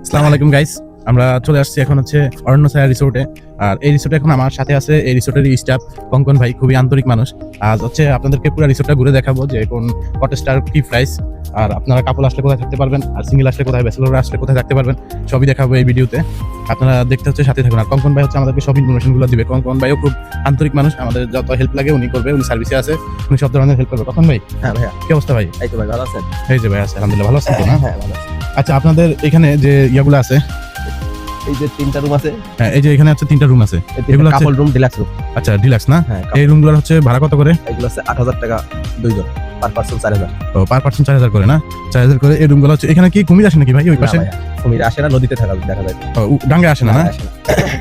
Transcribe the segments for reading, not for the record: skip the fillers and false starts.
আসসালামু আলাইকুম গাইস, আমরা চলে আসছি এখন হচ্ছে অরণ্য ছায়া রিসোর্টে। আর এই রিসোর্টে এখন আমার সাথে আছে এই রিসোর্টের স্টাফ কঙ্কন ভাই, খুবই আন্তরিক মানুষ। আজ হচ্ছে আপনাদেরকে পুরো রিসোর্টটা ঘুরে দেখাবো যে কোন কটেজটার কি প্রাইস, আর আপনারা কাপল আসলে কোথায় থাকতে পারবেন, আর সিঙ্গেল আসলে কোথায়, ব্যাচেলর আসলে কোথায় থাকতে পারবেন, সবই দেখাবো এই ভিডিওতে। আপনারা দেখতে হচ্ছে সাথে থাকুন। আর কঙ্কন ভাই হচ্ছে আমাদেরকে সব ইনফরমেশনগুলো দিবে। কঙ্কন ভাইও খুব আন্তরিক মানুষ, আমাদের যত হেল্প লাগে উনি করবে, উনি সার্ভিসে আছে, উনি সব ধরনের হেল্প করবে। কঙ্কন ভাই, হ্যাঁ ভাইয়া, কি অবস্থা ভাই? এই তো ভাই ভালো আছেন? এই যে ভাই আছে, আলহামদুলিল্লাহ ভালো আছেন তো না? হ্যাঁ ভালো আছি। আচ্ছা, আপনাদের এখানে যে ইয়াগুলো আছে, এই যে 3টা রুম আছে, হ্যাঁ এই যে এখানে হচ্ছে 3টা রুম আছে, এগুলো হচ্ছে কাপল রুম, ডিলাক্স রুম। আচ্ছা ডিলাক্স না? হ্যাঁ, এই রুমগুলোর হচ্ছে ভাড়া কত করে? এগুলো আছে 8000 টাকা দুইজন, পার পারসন 4000। ও পার পার্সন 4000 করে না? 4000 করে এই রুমগুলো হচ্ছে। এখানে কি কুমির আসে নাকি ভাই ওই পাশে? কুমির আসে না, নদীতে দেখা যায়। ডাঙ্গে আসে না? আসে না।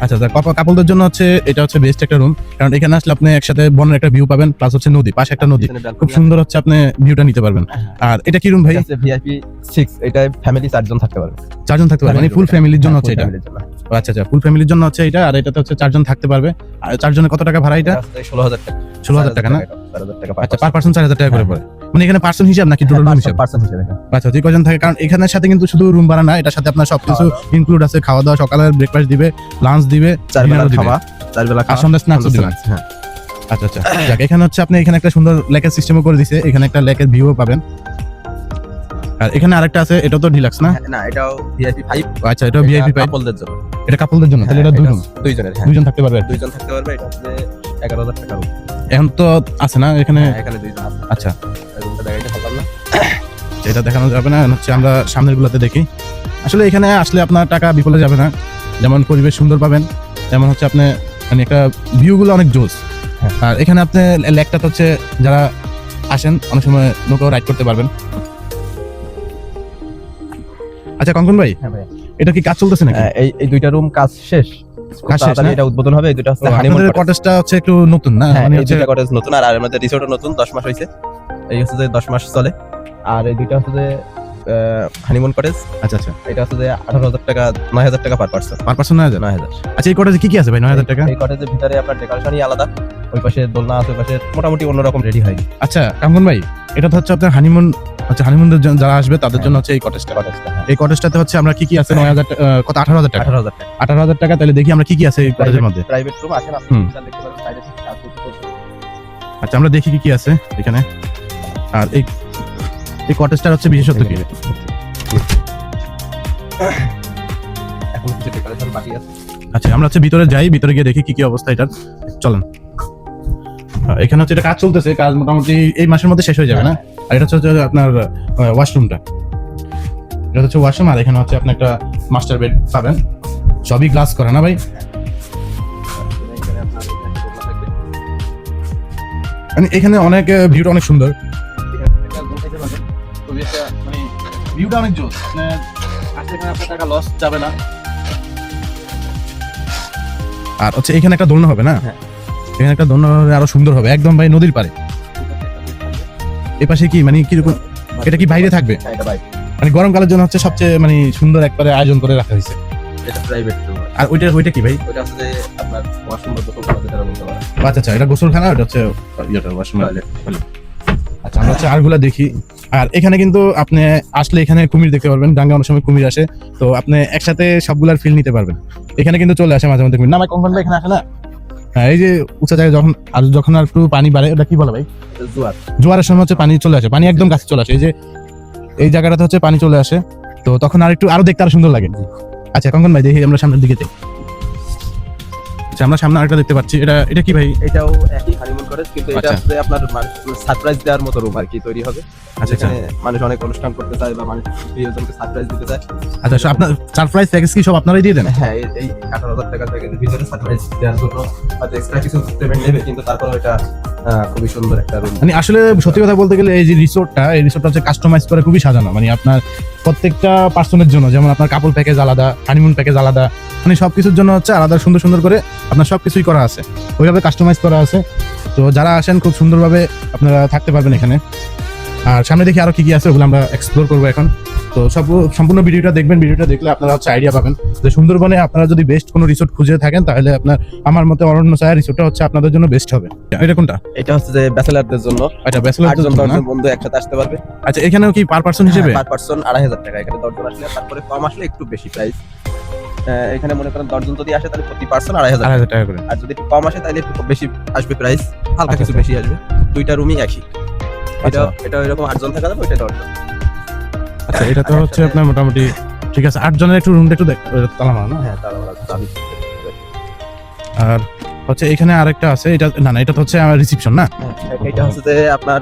আচ্ছা, কাপলদের জন্য হচ্ছে এটা হচ্ছে বেস্ট একটা রুম, কারণ এখানে আসলে আপনি একসাথে বনের একটা ভিউ পাবেন, প্লাস হচ্ছে নদী, পাশে একটা নদী, খুব সুন্দর হচ্ছে আপনি ভিউটা নিতে পারবেন। আর এটা কি রুম ভাই? ভিআইপি 6, এটা ফ্যামিলি 4 জন থাকতে পারবে। 4 জন থাকতে পারবে, মানে ফুল ফ্যামিলির জন্য হচ্ছে এটা? ফ্যামিলির জন্য। আচ্ছা আচ্ছা, ফুল ফ্যামিলির জন্য হচ্ছে এটা। আর এটাতে হচ্ছে 4 জন থাকতে পারবে। আর 4 জনের কত টাকা ভাড়া এটা? 16000 টাকা। 16000 টাকা না? 4000 টাকা। আচ্ছা, পার পার্সন 4000 টাকা করে পড়ে, মানে এখানে পার্সন হিসাব নাকি টোটাল রুম হিসাব? পার্সন হিসেবে। আচ্ছা, তুই কজন থাকে? কারণ এখানের সাথে কিন্তু শুধু রুম ভাড়া না, এটার সাথে আপনার সবকিছু ইনক্লুড আছে। খাওয়া দাওয়া, সকালের ব্রেকফাস্ট দিবে, লাঞ্চ দিবে, 4 বেলা dinner দিবে, খাওয়া, 4 বেলা আর খাওয়া, সন্ধ্যা স্ন্যাক্সও দিবে। হ্যাঁ। আচ্ছা আচ্ছা, যাক, এখানে হচ্ছে আপনি এখানে একটা সুন্দর লেকের সিস্টেমও করে দিয়েছে, এখানে একটা লেকের ভিউও পাবেন। আর এখানে আরেকটা আছে, এটা তো ডিলাক্স না? না, এটাও ভিআইপি 5। আচ্ছা, এটা ভিআইপি পাই, কাপলদের জন্য। এটা কাপলদের জন্য, তাহলে এটা দুই রুম, দুইজনের। হ্যাঁ, দুইজন থাকতে পারবে। দুইজন থাকতে পারবে। এটা হচ্ছে 11000 টাকা রুম। এখন তো আছে না এখানে? হ্যাঁ, এখানে দুইজন আছে। আচ্ছা, রুমটা দেখাইতে পারলাম না। এটা দেখানো যাবে না, হচ্ছে আমরা সামনের গুলাতে দেখি। আসলে এখানে আসলে আপনার টাকা বিফলে যাবে না, যেমন পরিবেশ সুন্দর পাবেন, যেমন হচ্ছে আপনি মানে একটা ভিউগুলো অনেক জোস। হ্যাঁ। আর এখানে আপনি লেকটা হচ্ছে যারা আসেন অনেক সময় নৌকাও রাইড করতে পারবেন। আচ্ছা কঙ্কন ভাই, হ্যাঁ ভাই, এটা কি কাজ চলতেছে নাকি? এই দুইটা রুম কাজ শেষ। কাজ শেষ না? এটা উদ্বোধন হবে। এই দুইটা হচ্ছে হানিমুন আপনাদের কটেজ। কটেজটা হচ্ছে একটু নতুন না? হ্যাঁ, মানে এই হচ্ছে দুইটা কটেজ নতুন, আর আমাদের রিসোর্টও নতুন, 10 মাস হইছে। এই হচ্ছে যে 10 মাস চলে। আর এই দুইটা হচ্ছে যে হানিমুন কটেজ। আচ্ছা আচ্ছা, এটা হচ্ছে যে 18000 টাকা, 9000 টাকা পার পারসন। Per person 9000? 9000। আচ্ছা, এই কটেজে কি কি আছে ভাই 9000 টাকা? এই কটেজের ভিতরে আপনার ডেকোরেশনই আলাদা। ওই পাশে দোলনা আছে, ওই পাশে মোটামুটি অন্যরকম রেডি হয়। আচ্ছা কাঙ্কন ভাই, এটা তো হচ্ছে আপনার হানিমুন, আচ্ছা হানিমুনের যারা আসবে তাদের জন্য হচ্ছে এই কটেজটা। এই কটেজটাতে হচ্ছে আমরা কি কি আছে 9000 কত 18000 টাকা? 18000 টাকা। 18000 টাকা। তাহলে দেখি আমরা কি কি আছে এই কটেজের মধ্যে। প্রাইভেট রুম আছে না? হুম। দেখতে পারেন সাইডে থেকে কাজ করতে। আচ্ছা, আমরা দেখি কি কি আছে এখানে। আর এই কটেজটার হচ্ছে বিশেষত্ব কি? এখন কিছু ডেকোরেশন বাকি আছে। আচ্ছা, আমরা হচ্ছে ভিতরে যাই, ভিতরে গিয়ে দেখি কি কি অবস্থা এটার। চলেন। এখানে হচ্ছে এটা কাজ চলতেছে, কাজ মোটামুটি এই মাসের মধ্যে শেষ হয়ে যাবে না? আর এটা হচ্ছে আপনার ওয়াশরুমটা, এটা হচ্ছে ওয়াশরুম। আর এখানে হচ্ছে আপনি একটা মাস্টার বেড পাবেন, সবই গ্লাস করা না ভাই? মানে এখানে অনেক ভিউটা অনেক সুন্দর, ভিউটা অনেক জোস। আপনার টাকা লস যাবে না। আর হচ্ছে এখানে একটা দোলনা হবে না? হ্যাঁ। এখানে একটা দোলনা হবে, আরো সুন্দর হবে একদম ভাই, নদীর পাড়ে। এই পাশে কি মানে কিরকম, এটা কি বাইরে থাকবে? হ্যাঁ, এটা ভাই, মানে গরমকালের জন্য হচ্ছে সবচেয়ে মানে সুন্দর একবারে আয়োজন করে রাখা হয়েছে। এটা প্রাইভেট রুম। আর ওইটা কি ভাই? ওটা হচ্ছে যে আপনার ওয়াশরুম বলতে পারেন, যেটা বলতে পারেন। আচ্ছা আচ্ছা, এটা গোসলখানা, এটা হচ্ছে ইয়েটা ওয়াশরুম। আচ্ছা, আমরা হচ্ছে আরগুলা দেখি। আর এখানে কিন্তু আপনি আসলে এখানে কুমির দেখতে পারবেন, ডাঙ্গা অনেক সময় কুমির আসে, তো আপনি একসাথে সবগুলার ফিল নিতে পারবেন। এখানে কিন্তু চলে আসে মাঝে মধ্যে কুমির, না ভাই কঙ্কন ভাই এখানে আসে না? হ্যাঁ, এই যে উঁচা জায়গায় যখন আর একটু পানি বাড়ে, ওটা কি বলে ভাই? জোয়ার। জোয়ারের সময় হচ্ছে পানি চলে আসে, পানি একদম কাছে চলে আসে। এই যে এই জায়গাটাতে হচ্ছে পানি চলে আসে, তো তখন আরো দেখতে আরো সুন্দর লাগে। আচ্ছা কঙ্কন ভাই, দেখি আমরা সামনের দিকে যাই। আচ্ছা, আমরা সামনে আরেকটা দেখতে পাচ্ছি, এটা কি ভাই? এটাও একই হানিমুন কটেজ, কিন্তু এটা আচ্ছা। হচ্ছে আপনার সারপ্রাইজ দেওয়ার মতো রুম আর কি তৈরি হবে। আচ্ছা আচ্ছা, যেখানে মানুষ অনেক অনুষ্ঠান করতে চায় বা মানুষ প্রিয়জনকে সারপ্রাইজ দিতে চায়। আচ্ছা আপনার সারপ্রাইজ প্যাকেজ কি সব আপনারাই দিয়ে দেন? হ্যাঁ, এই 18000 টাকার প্যাকেজের ভিতরে সারপ্রাইজ দেওয়ার জন্য হয়তো এক্সট্রা কিছু পেমেন্ট নেবে, কিন্তু তারপরে এটা খুবই সুন্দর একটা রুম। মানে আসলে সত্যি কথা বলতে গেলে এই রিসোর্টটা হচ্ছে কাস্টমাইজ করে খুবই সাজানো, মানে আপনার প্রত্যেকটা পার্সনের জন্য, যেমন আপনার কাপল প্যাকেজ আলাদা, হানিমুন প্যাকেজ আলাদা, মানে সবকিছুর জন্য হচ্ছে আলাদা সুন্দর সুন্দর করে আপনার সবকিছুই করা আছে, ওইভাবে কাস্টমাইজ করা আছে। তো যারা আসেন খুব সুন্দরভাবে আপনারা থাকতে পারবেন এখানে। আর সামনে দেখি আরো কি কি আছে ওগুলো আমরা এক্সপ্লোর করবো এখন। তো সম্পূর্ণ ভিডিওটা দেখবেন, ভিডিওটা দেখলে আপনারা হচ্ছে আইডিয়া পাবেন যে সুন্দরবনে আপনারা যদি বেস্ট কোনো রিসোর্ট খুঁজে থাকেন তাহলে আপনার আমার মতে অরণ্য ছায়া রিসোর্টটা হচ্ছে আপনাদের জন্য বেস্ট হবে। এটা কোনটা? এটা হচ্ছে যে ব্যাচেলারদের জন্য, আচ্ছা ব্যাচেলরদের 8 জন জন্য 10 না? জন বন্ধু একসাথে আসতে পারবে। আচ্ছা এখানেও কি পার পার্সন হিসেবে? পার পারসন 2500 টাকা। এখানে 10 জন আসলে, তারপরে কম আসলে একটু বেশি প্রাইস। এখানে মনে করেন 10 জন যদি আসে তাহলে প্রতি পার্সন 2500 টাকা। 8,000 টাকা করে। আর যদি একটু কম আসে তাহলে একটু বেশি আসবে প্রাইস, হালকা আচ্ছা, কিছু বেশি আসবে। দুইটা রুমই একই। আচ্ছা। এটা এরকম 8 জন থাকা যাবে, ওইটা 10 জন। আচ্ছা এটা তো হচ্ছে আপনার মোটামুটি ঠিক আছে। 8 জনের একটু রুমটা একটু তালা মারা না? হ্যাঁ, তার দাবি। আর হচ্ছে এখানে আরেকটা আছে, এটা না এটা তো হচ্ছে আমার রিসেপশন না? এটা হচ্ছে যে আপনার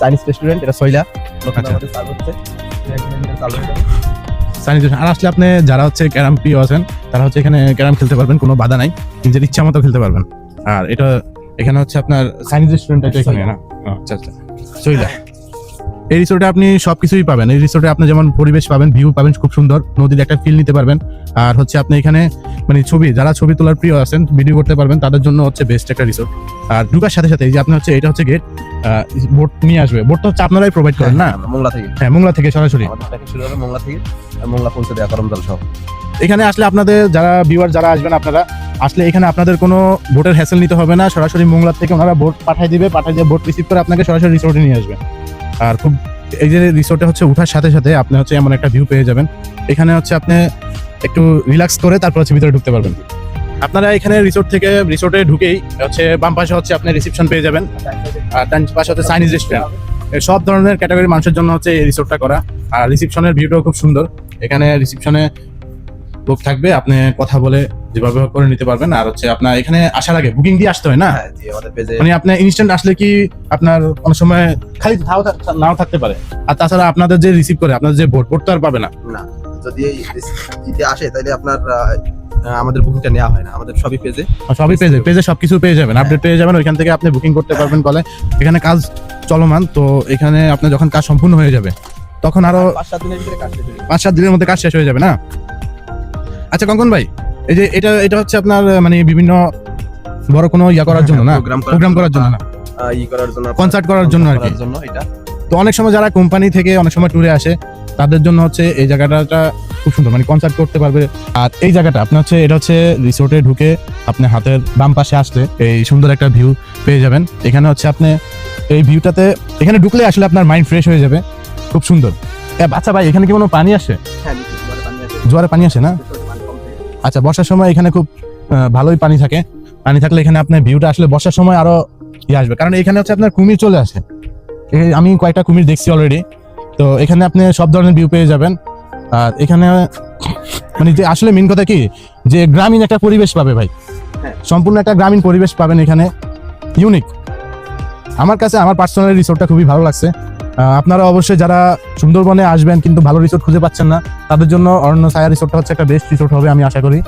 চাইনিজ রেস্টুরেন্ট, এটা সইলা নতুন আচ্ছা। আমাদের চালু হচ্ছে। এটা চালু হয়ে যাবে। স্যানিটেশন। আর আসলে আপনি যারা হচ্ছে ক্যারাম প্রিয় আছেন তারা হচ্ছে এখানে ক্যারাম খেলতে পারবেন, কোনো বাধা নাই, নিজের ইচ্ছা মতো খেলতে পারবেন। আর এটা এখানে হচ্ছে আপনার চাইনিজ রেস্টুরেন্ট এখানে না? আচ্ছা আচ্ছা সইলা। এই রিসোর্টে আপনি সবকিছুই পাবেন। এই রিসোর্টে আপনি যেমন পরিবেশ পাবেন, ভিউ পাবেন খুব সুন্দর, নদীর একটা ফিল নিতে পারবেন। আর হচ্ছে আপনি এখানে মানে যারা ছবি তোলার প্রিয় আছেন, ভিডিও করতে পারবেন, তাদের জন্য হচ্ছে বেস্ট একটা রিসোর্ট। আর ঢুকার সাথে সাথে এই যে আপনি হচ্ছে এটা হচ্ছে গেট, বোট নিয়ে আসবে। বোটটা হচ্ছে আপনারাই প্রোভাইড করেন না? মোংলা থেকে। হ্যাঁ মোংলা থেকে সরাসরি। আমাদের প্যাকেজ শুরু হবে মোংলা থেকে, আর মোংলা পৌঁছে দেয়া করমজল সহ। এখানে আসলে আপনাদের যারা ভিউয়ার যারা আসবেন, আপনারা আসলে এখানে আপনাদের কোনো বোটের হ্যাসেল নিতে হবে না, সরাসরি মোংলা থেকে ওনারা বোট পাঠিয়ে দিয়ে বোট রিসিভ করে আপনাকে সরাসরি রিসোর্টে নিয়ে আসবে। আর খুব এই যে রিসোর্টে হচ্ছে ওঠার সাথে সাথে আপনি হচ্ছে এমন একটা ভিউ পেয়ে যাবেন, এখানে হচ্ছে আপনি একটু রিল্যাক্স করে তারপর হচ্ছে ভিতরে ঢুকতে পারবেন। আপনারা এখানে রিসোর্টে ঢুকেই হচ্ছে বাম পাশে হচ্ছে আপনি রিসেপশন পেয়ে যাবেন, আর ডান পাশে হচ্ছে চাইনিজ রেস্টুরেন্ট। সব ধরনের ক্যাটাগরির মানুষের জন্য হচ্ছে এই রিসোর্টটা করা। আর রিসেপশনের ভিউটাও খুব সুন্দর। এখানে রিসেপশনে লোক থাকবে, আপনি কথা বলে যেভাবে হোক করে নিতে পারবেন। আর হচ্ছে আপনার এখানে আসার আগে বুকিং দিয়ে আসতে হয় না? হ্যাঁ জি, আমাদের পেজে মানে আপনি ইনস্ট্যান্ট আসলে কি আপনার অনেক সময় খালি নাও থাকতে পারে। আর তাছাড়া আপনাদের যে রিসিভ করে আপনাদের যে বোট তো আর পাবে না। না, যদি এই ইতে আসে তাহলে আপনার আমাদের বুকিংটা নেওয়া হয় না, আমাদের সবই পেজে। সবই পেজে সবকিছু পেয়ে যাবেন, আপডেট পেয়ে যাবেন, ওইখান থেকে আপনি বুকিং করতে পারবেন কলে। এখানে কাজ চলমান, তো এখানে আপনার যখন কাজ সম্পূর্ণ হয়ে যাবে তখন আরো 5-7 দিনের ভিতরে কাজ শেষ হয়ে যাবে। 5-7 দিনের মধ্যে কাজ শেষ হয়ে যাবে না? আচ্ছা কঙ্কন ভাই, এই যে এটা হচ্ছে আপনার মানে বিভিন্ন বড় কোনো ইয়া করার জন্য না? প্রোগ্রাম করার জন্য না, ই করার জন্য, কনসার্ট করার জন্য আর কি। করার জন্য এটা। তো অনেক সময় যারা কোম্পানি থেকে অনেক সময় ট্যুরে আসে তাদের জন্য হচ্ছে এই জায়গাটা খুব সুন্দর, মানে কনসার্ট করতে পারবে। আর এই জায়গাটা আপনার হচ্ছে এটা হচ্ছে রিসোর্টে ঢুকে আপনি হাতের বাম পাশে আসলে এই সুন্দর একটা ভিউ পেয়ে যাবেন। এখানে হচ্ছে আপনি এই ভিউটাতে এখানে ঢুকলে আসলে আপনার মাইন্ড ফ্রেশ হয়ে যাবে, খুব সুন্দর। আচ্ছা ভাই, এখানে কি কোনো পানি আসে? হ্যাঁ, নিচে জোয়ারে পানি আছে। জোয়ারে পানি আসে না? ভিতরে পানি কম থাকে। আচ্ছা বর্ষার সময় এখানে খুব ভালোই পানি থাকে। পানি থাকলে এখানে আপনার ভিউটা আসলে বর্ষার সময় আরো আসবে, কারণ এখানে হচ্ছে আপনার কুমির চলে আসে। আমি কয়েকটা কুমির দেখছি অলরেডি। তো এখানে আপনি সব ধরনের ভিউ পেয়ে যাবেন। আর এখানে মানে যে আসলে মেন কথা কি, যে গ্রামীণ একটা পরিবেশ পাবে ভাই, হ্যাঁ। সম্পূর্ণ একটা গ্রামীণ পরিবেশ পাবেন এখানে, ইউনিক। আমার কাছে আমার পার্সোনাল রিসোর্টটা খুবই ভালো লাগছে। আপনারা অবশ্যই যারা সুন্দরবনে আসবেন কিন্তু ভালো রিসোর্ট খুঁজে পাচ্ছেন না, তাদের জন্য অরণ্য ছায়া রিসোর্টটা হচ্ছে একটা বেস্ট রিসোর্ট হবে আমি আশা করি।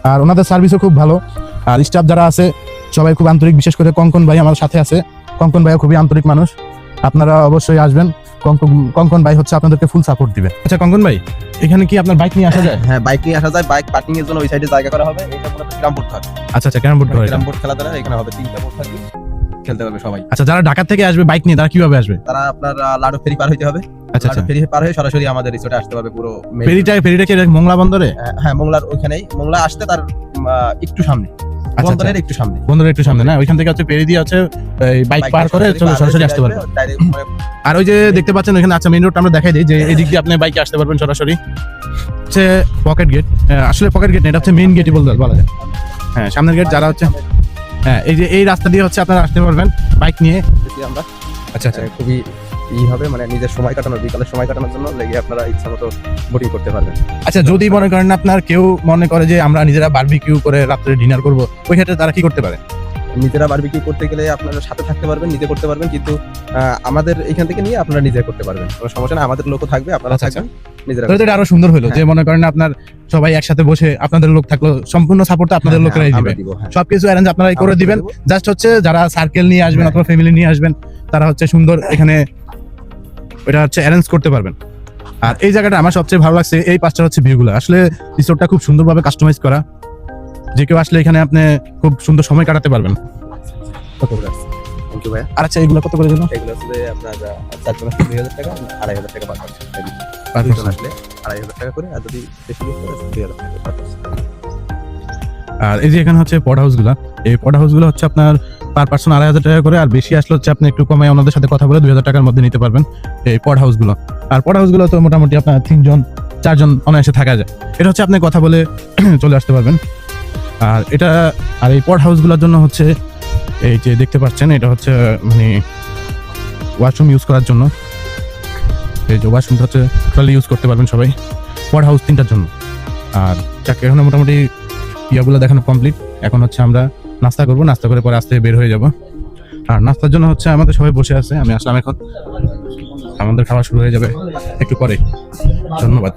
আর ওনাদের সার্ভিসও খুব ভালো, আর স্টাফ যারা আছে সবাই খুব আন্তরিক, বিশেষ করে কঙ্কন ভাই আমার সাথে আছে। কঙ্কন ভাইও খুবই আন্তরিক মানুষ, আপনারা অবশ্যই আসবেন। কঙ্কন ভাই হচ্ছে আপনাদেরকে ফুল সাপোর্ট দিবে। আচ্ছা কঙ্কন ভাই, এখানে কি আপনার বাইক নিয়ে আসা যায়? হ্যাঁ, বাইক নিয়ে আসা যায়। বাইক পার্কিং এর জন্য ওই সাইডে জায়গা করা হবে। এটা পুরো ক্যারাম বোর্ড থাকবে। আচ্ছা আচ্ছা ক্যারাম বোর্ড করে ক্যারাম বোর্ড খেলা দ্বারা এখানে হবে 3টা বোর্ড থাকবে, খেলতে পারবে সবাই। আচ্ছা যারা ঢাকা থেকে আসবে বাইক নিয়ে তারা কিভাবে আসবে? তারা আপনার লাডো ফেরি পার হইতে হবে। আচ্ছা আচ্ছা, লাডো ফেরি পার হয়ে সরাসরি আমাদের রিসোর্টে আসতে পারবে। পুরো ফেরিটা কি মোংলা বন্দরে? হ্যাঁ, মোংলার ওইখানেই। মোংলা আসতে তার একটু সামনে, আচ্ছা বন্দরের একটু সামনে। বন্দরের একটু সামনে না? ওইখান থেকে হচ্ছে ফেরি দিয়ে হচ্ছে বাইক পার করে সরাসরি আসতে পারবে। আর ওই যে দেখতে পাচ্ছেন ওইখানে, আচ্ছা মেইন রোড আমরা দেখাই দিই, যে এই দিক দিয়ে আপনি বাইকে আসতে পারবেন সরাসরি। হচ্ছে পকেট গেট, আসলে পকেট গেট না, এটা হচ্ছে মেইন গেটই বলা যায়। হ্যাঁ সামনের গেট যারা হচ্ছে, হ্যাঁ এই যে এই রাস্তা দিয়ে হচ্ছে আপনারা আসতে পারবেন বাইক নিয়ে। আমরা আচ্ছা আচ্ছা, খুবই হবে, মানে নিজের সময় কাটানোর, বিকালের সময় কাটানোর জন্য লেগে আপনারা ইচ্ছা মতো বোটিং করতে পারবেন। আচ্ছা যদি মনে করেন আপনার কেউ মনে করে যে আমরা নিজেরা বারবিকিউ করে রাত্রে ডিনার করব, ওই ক্ষেত্রে তারা কি করতে পারে? নিজেরা বারবিকিউ করতে গেলে আপনারা সাথে থাকতে পারবেন, নিজে করতে পারবেন, কিন্তু আমাদের এখান থেকে নিয়ে আপনারা নিজে করতে পারবেন, কোনো সমস্যা না। আমাদের লোকও থাকবে, আপনারা আচ্ছা, থাকবেন, নিজেরা। তাহলে তো এটা আরো সুন্দর হলো, যে মনে করেন আপনার সবাই একসাথে বসে আপনাদের লোক থাকলো, সম্পূর্ণ সাপোর্ট আপনাদের লোকেরাই দিবে, সবকিছু অ্যারেঞ্জ আপনারাই করে দিবেন। জাস্ট হচ্ছে যারা সার্কেল নিয়ে আসবেন অথবা ফ্যামিলি নিয়ে আসবেন, তারা হচ্ছে সুন্দর এখানে এটা হচ্ছে অ্যারেঞ্জ করতে পারবেন। আর এই জায়গাটা আমার সবচেয়ে ভালো লাগছে, এই পাঁচটা হচ্ছে ভিউগুলো। আসলে রিসোর্টটা খুব সুন্দরভাবে কাস্টমাইজ করা, যে কেউ আসলে এখানে আপনি খুব সুন্দর সময় কাটাতে পারবেন। থ্যাংক ইউ ভাইয়া। আর আচ্ছা এগুলো কত করে দিল? এগুলো হচ্ছে যে আপনার 4 জন আসলে 2000 টাকা, 2500 টাকা পার পারসন। 2 জন আসলে 2500 টাকা করে, আর যদি বেশি কিছু করে 2000 টাকা পার পারসন। আর এই যে এখানে হচ্ছে পড হাউসগুলো, এই পড হাউসগুলো হচ্ছে আপনার পার পার্সন 2500 টাকা করে, আর বেশি আসলে হচ্ছে আপনি একটু কমে ওনাদের সাথে কথা বলে 2000 টাকার মধ্যে নিতে পারবেন এই পড হাউসগুলো। আর পড হাউসগুলো তো মোটামুটি আপনার 3 জন 4 জন অনায়াসে থাকা যায়। এটা হচ্ছে আপনি কথা বলে চলে আসতে পারবেন। আর এটা আর এই পড হাউসগুলোর জন্য হচ্ছে এই যে দেখতে পাচ্ছেন, এটা হচ্ছে মানে ওয়াশরুম ইউজ করার জন্য। এই যে ওয়াশরুমটা হচ্ছে টোটালি ইউজ করতে পারবেন সবাই পড হাউস 3টার জন্য। আর যাকে এখন মোটামুটি ইয়াগুলো দেখানো কমপ্লিট। এখন হচ্ছে আমরা নাস্তা করবো, নাস্তা করে পরে আস্তে বের হয়ে যাব। আর নাস্তার জন্য হচ্ছে আমাদের সবাই বসে আছে, আমি আসলাম এখন, আমাদের খাওয়া শুরু হয়ে যাবে একটু পরে। ধন্যবাদ।